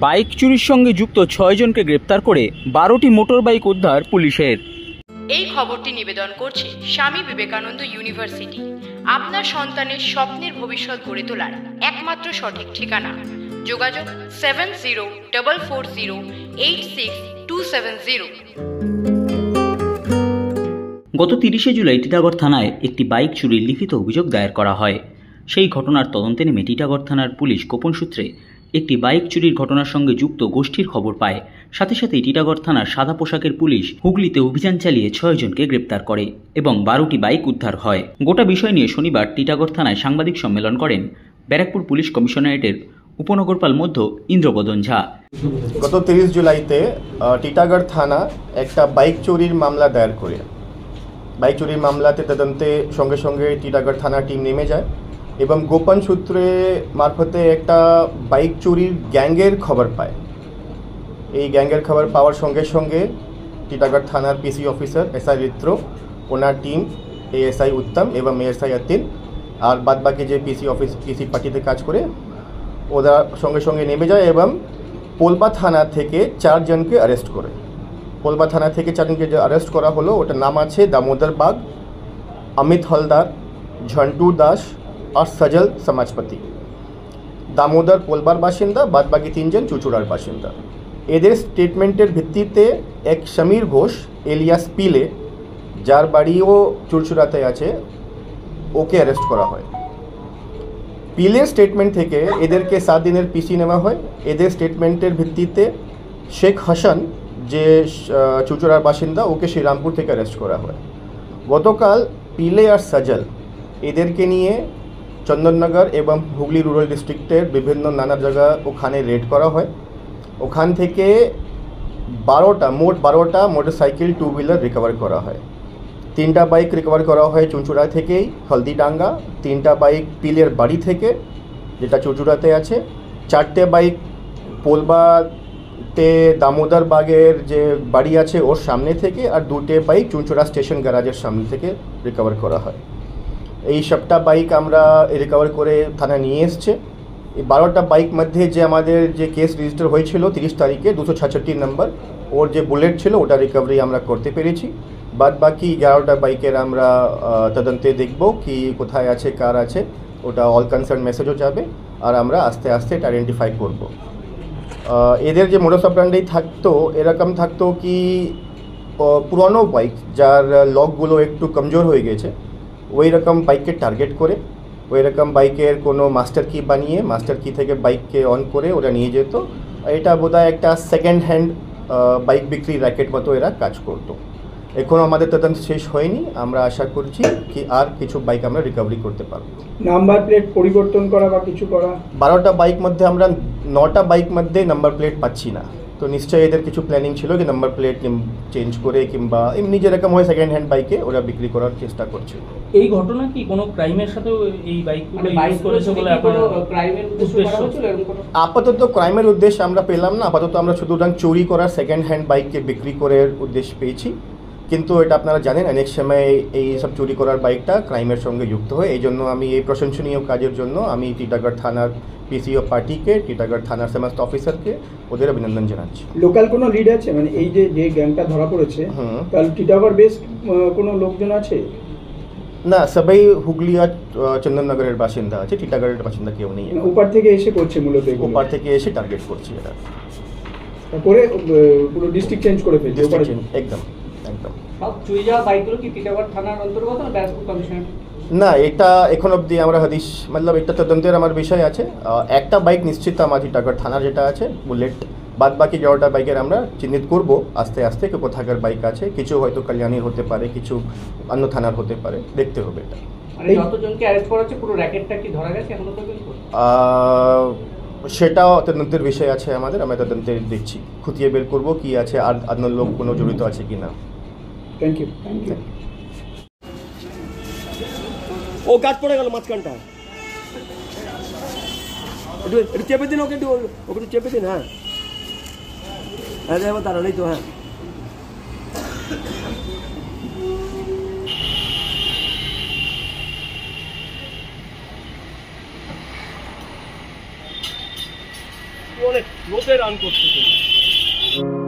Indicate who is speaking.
Speaker 1: Bike চুরির সঙ্গে যুক্ত 6 জনকে গ্রেপ্তার করে 12টি মোটর বাইক উদ্ধার পুলিশের।
Speaker 2: এই খবরটি নিবেদন করছে স্বামী বিবেকানন্দ ইউনিভার্সিটি, আপনার সন্তানের স্বপ্নের ভবিষ্যৎ গড়ে তোলার একমাত্র সঠিক ঠিকানা। যোগাযোগ 7044086270।
Speaker 1: গত 30শে জুলাই টিটাগড় থানায় একটি বাইক চুরির লিখিত অভিযোগ দায়ের করা হয়। সেই ঘটনার তদন্তে নেমে টিটাগড় থানার পুলিশ গোপন সূত্রে একটি বাইক চুরির ঘটনার সঙ্গে যুক্ত গোষ্ঠীর খবর পায়। সাথে সাথেই টিটাগড় থানার সাদা পোশাকের পুলিশ হুগলিতে অভিযান চালিয়ে 6 জনকে গ্রেপ্তার করে এবং 12টি বাইক উদ্ধার হয়। গোটা বিষয় নিয়ে শনিবার টিটাগড় থানায় সাংবাদিক সম্মেলন করেন ব্যারাকপুর পুলিশ কমিশনারেটের উপনগরপাল মধ্য ইন্দ্রবদন ঝা।
Speaker 3: গত 30 জুলাইতে টিটাগড় থানা একটা বাইক চুরির মামলা দায়ের করে। বাইক চুরির মামলাতে তদন্তে সঙ্গে সঙ্গে টিটাগড় থানা টিম নেমে যায় এবং গোপন সূত্রে মারফতে একটা বাইক চুরির গ্যাংয়ের খবর পায়। এই গ্যাংয়ের খবর পাওয়ার সঙ্গে সঙ্গে টিটাগড় থানার পিসি অফিসার এসআই রিত্র, ওনার টিম এএসআই উত্তম এবং এএসআই আতিল আর বাদবাকি যে পিসি পার্টিতে কাজ করে ওরা সঙ্গে সঙ্গে নেমে যায় এবং পোলবা থানা থেকে 4 জনকে অ্যারেস্ট করে। পোলবা থানা থেকে 4 জনকে যে অ্যারেস্ট করা হলো ওটার নাম আছে দামোদর বাগ, অমিত হলদার, ঝন্টু দাস আর সজল সমাজপতি। দামোদর পোলবার বাসিন্দা, বাদবাকি 3 জন চুচুড়ার বাসিন্দা। এদের স্টেটমেন্টের ভিত্তিতে এক সমীর ঘোষ এলিয়াস পিলে, যার বাড়িও চুরচুড়াতে আছে, ওকে অ্যারেস্ট করা হয়। পিলের স্টেটমেন্ট থেকে এদেরকে 7 দিনের পিসি নেওয়া হয়। এদের স্টেটমেন্টের ভিত্তিতে শেখ হাসান, যে চুচুড়ার বাসিন্দা, ওকে শ্রীরামপুর থেকে অ্যারেস্ট করা হয়। গতকাল পিলে আর সজল এদেরকে নিয়ে চন্দননগর এবং হুগলি রুরাল ডিস্ট্রিক্টের বিভিন্ন নানা জায়গা ওখানে রেড করা হয়। ওখান থেকে মোট 12টা মোটরসাইকেল 2 হুইলার রিকভার করা হয়। 3টা বাইক রিকভার করা হয় চুঁচুড়া থেকেই হলদিডাঙ্গা, 3টা বাইক পিলের বাড়ি থেকে যেটা চুঁচুড়াতে আছে, 4টে বাইক পোলবাতে দামোদর বাগের যে বাড়ি আছে ওর সামনে থেকে, আর 2টে বাইক চুঁচুড়া স্টেশন গ্যারাজের সামনে থেকে রিকভার করা হয়। এই সবটা বাইক আমরা রিকভার করে থানা নিয়ে এসছে। এই 12টা বাইক মধ্যে যে আমাদের যে কেস রেজিস্টার হয়েছিল 30 তারিখে 266 নম্বর, ওর যে বুলেট ছিল ওটা রিকভারি আমরা করতে পেরেছি। বাদ বাকি 11টা বাইকের আমরা তদন্তে দেখব কি কোথায় আছে, কার আছে, ওটা অল কনসার্ন মেসেজও যাবে আর আমরা আস্তে আস্তে এটা আইডেন্টিফাই করব। এদের যে মোডাস অপারেন্ডি থাকতো এরকম থাকতো কি পুরনো বাইক যার লকগুলো একটু কমজোর হয়ে গেছে ওই রকম বাইককে টার্গেট করে ওই রকম বাইকের কোনো মাস্টার কি বানিয়ে মাস্টার কি থেকে বাইককে অন করে ওরা নিয়ে যেত। এটা বোধহয় একটা সেকেন্ড হ্যান্ড বাইক বিক্রি র্যাকেট মতো এরা কাজ করতো। এখনও আমাদের তদন্ত শেষ হয়নি, আমরা আশা করছি কি আর কিছু বাইক আমরা রিকভারি করতে পারবো।
Speaker 4: নাম্বার প্লেট পরিবর্তন করা বা কিছু করা? 12টা
Speaker 3: বাইক মধ্যে আমরা 9টা বাইক মধ্যে নাম্বার প্লেট পাচ্ছি না, তো নিশ্চয়ই এদের কিছু প্ল্যানিং ছিল যে নাম্বার প্লেট চেঞ্জ করে কিংবা এমনি যেরকম হয় সেকেন্ড হ্যান্ড বাইকে ওরা বিক্রি করার চেষ্টা করছে।
Speaker 5: এই ঘটনা কি কোনো ক্রাইমের সাথেও এই বাইকগুলো ইউজ করেছে বলে আপনারা ক্রাইমের উদ্দেশ্য?
Speaker 3: আপাতত ক্রাইমের উদ্দেশ্য আমরা পেলাম না, আপাতত আমরা শুধু চুরি করার সেকেন্ড হ্যান্ড বাইককে বিক্রি করার উদ্দেশ্য পেয়েছি। কিন্তু এটা আপনারা জানেন অনেক সময় এই সব চুরি করার বাইকটা ক্রাইমের সঙ্গে যুক্ত হয়। এই জন্য আমি এই প্রশংসনীয় কাজের জন্য আমি টিটাগড় থানার পিসিও পার্টিকে, টিটাগড় থানার সমস্ত অফিসারকে ওদের অভিনন্দন জানাচ্ছি।
Speaker 4: লোকাল কোনো লিড আছে, মানে এই যে গ্যাংটা ধরা পড়েছে তাহলে টিটাগড় বেস কোনো লোকজন আছে?
Speaker 3: না, সবাই হুগলি আর চন্দননগরের বাসিন্দা আছে, টিটাগড়ের বাসিন্দা কেউ নেই।
Speaker 4: উপর থেকে এসে করছে মূলত,
Speaker 3: উপর থেকে এসে টার্গেট করছে এটা
Speaker 4: করে পুরো ডিস্ট্রিক্ট চেঞ্জ করে ফেলছে।
Speaker 3: একদম একদম।
Speaker 5: সব চুরি যাওয়া বাইকগুলো কি টিটাগড় থানার অন্তর্গত না ব্যারাকপুর কমিশনার?
Speaker 3: না, এটা এখন অবধি আমরা হাদিস এটা তদন্তের আমার বিষয় আছে। একটা বাইক নিশ্চিত আমার টিটাগড় থানার যেটা আছে বুলেট, বাদ বাকি 11টা বাইকের আমরা চিহ্নিত করব আস্তে আস্তে কোথাকার বাইক আছে। কিছু হয়তো কল্যাণীর হতে পারে, কিছু অন্য থানার হতে পারে, দেখতে হবে এটা।
Speaker 5: মানে যতজনকে অ্যারেস্ট করা হচ্ছে পুরো র্যাকেটটা কি ধরা গেছে এখনো পর্যন্ত?
Speaker 3: সেটাও তদন্তের বিষয় আছে আমাদের, আমরা তদন্তে দেখছি, খুঁটিয়ে বের করবো কি আছে আর অন্য লোক কোনো জড়িত আছে কি না।
Speaker 4: Thank you.
Speaker 6: ও কাজ পড়ে গেল মাঝখানটা, একটু চেপে দিন, ওকে একটু চেপে দিন। হ্যাঁ হ্যাঁ এবার দাঁড়ালেই তো। হ্যাঁ অনেক স্লোতে রান করছে তুমি।